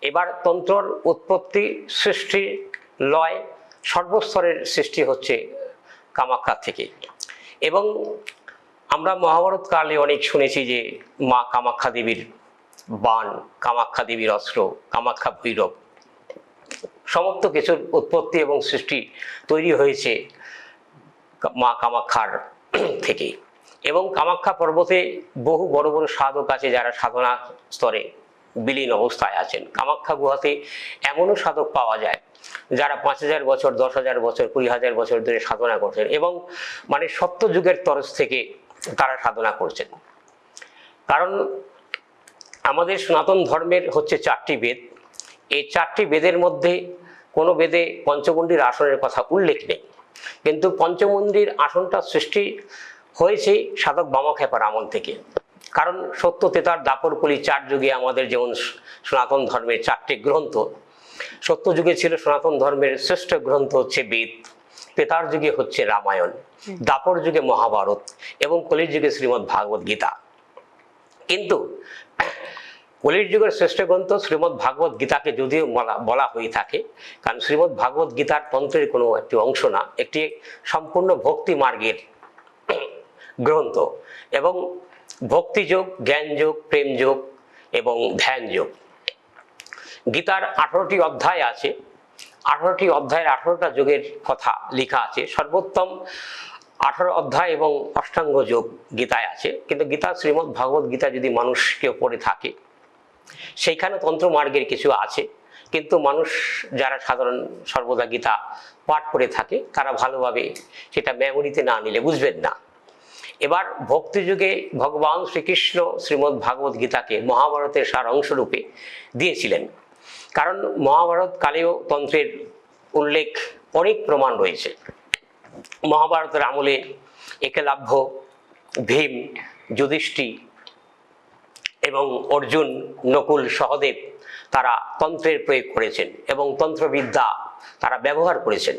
এবার তন্ত্রর উৎপত্তি, সৃষ্টি, লয়, সর্বস্তরের সৃষ্টি হচ্ছে কামাখ্যা থেকে। এবং আমরা মহাভারত কালে অনেক শুনেছি যে মা কামাখ্যা দেবীর বাণ, কামাখ্যা দেবীর অস্ত্র, কামাখ্যা ভৈরব, সমস্ত কিছুর উৎপত্তি এবং সৃষ্টি তৈরি হয়েছে মা কামাখ্যার থেকে। এবং কামাখ্যা পর্বতে বহু বড় বড় সাধক আছে যারা সাধনা স্তরে বিলীন অবস্থায় আছেন। কামাখ্যা গুহাতে এমনও সাধক পাওয়া যায় যারা 5000 বছর, 10,000 বছর, 20,000 বছর ধরে সাধনা করছেন এবং মানে সত্যযুগের তরফ থেকে তারা সাধনা করছেন। কারণ আমাদের সনাতন ধর্মের হচ্ছে 4টি বেদ। এই 4টি বেদের মধ্যে কোনো বেদে পঞ্চমুণ্ডির আসনের কথা উল্লেখ নেই, কিন্তু পঞ্চমুণ্ডির আসনটা সৃষ্টি হয়েছে সাধক বামাখ্যাপার আমল থেকে। কারণ সত্য, তেতার, দাপর, কলি 4 যুগে আমাদের যেমন সনাতন ধর্মের 4টি গ্রন্থ, সত্য যুগে ছিল সনাতন ধর্মের শ্রেষ্ঠ গ্রন্থ হচ্ছে বেদ, তেতার যুগে হচ্ছে রামায়ণ, দাপর যুগে মহাভারত এবং কলির যুগে শ্রীমদ্ ভাগবত গীতা। কিন্তু কলির যুগের শ্রেষ্ঠ গ্রন্থ শ্রীমদ্ ভাগবত গীতাকে যদিও বলা হয়ে থাকে, কারণ শ্রীমদ্ ভাগবত গীতার তন্ত্রের কোনো একটি অংশ না, একটি সম্পূর্ণ ভক্তি মার্গের গ্রন্থ এবং ভক্তিযোগ, জ্ঞানযোগ, প্রেমযোগ এবং ধ্যানযোগ। গীতার 18টি অধ্যায় আছে, 18টি অধ্যায়ের 18টা যোগের কথা লেখা আছে। সর্বোত্তম 18 অধ্যায় এবং অষ্টাঙ্গ যোগ গীতায় আছে। কিন্তু গীতা, শ্রীমদ্ ভাগবত গীতা যদি মানুষ কেউ পড়ে থাকে, সেইখানে তন্ত্র মার্গের কিছু আছে, কিন্তু মানুষ যারা সাধারণ সর্বদা গীতা পাঠ করে থাকে তারা ভালোভাবে সেটা মেমোরিতে না নিলে বুঝবেন না। এবার ভক্তিযুগে ভগবান শ্রীকৃষ্ণ শ্রীমদ্ ভাগবত গীতাকে মহাভারতের সার অংশরূপে দিয়েছিলেন। কারণ মহাভারত কালেও তন্ত্রের উল্লেখ অনেক প্রমাণ রয়েছে। মহাভারতের আমলে একলাভ্য, ভীম, যুধিষ্ঠির এবং অর্জুন, নকুল, সহদেব তারা তন্ত্রের প্রয়োগ করেছেন এবং তন্ত্রবিদ্যা তারা ব্যবহার করেছেন।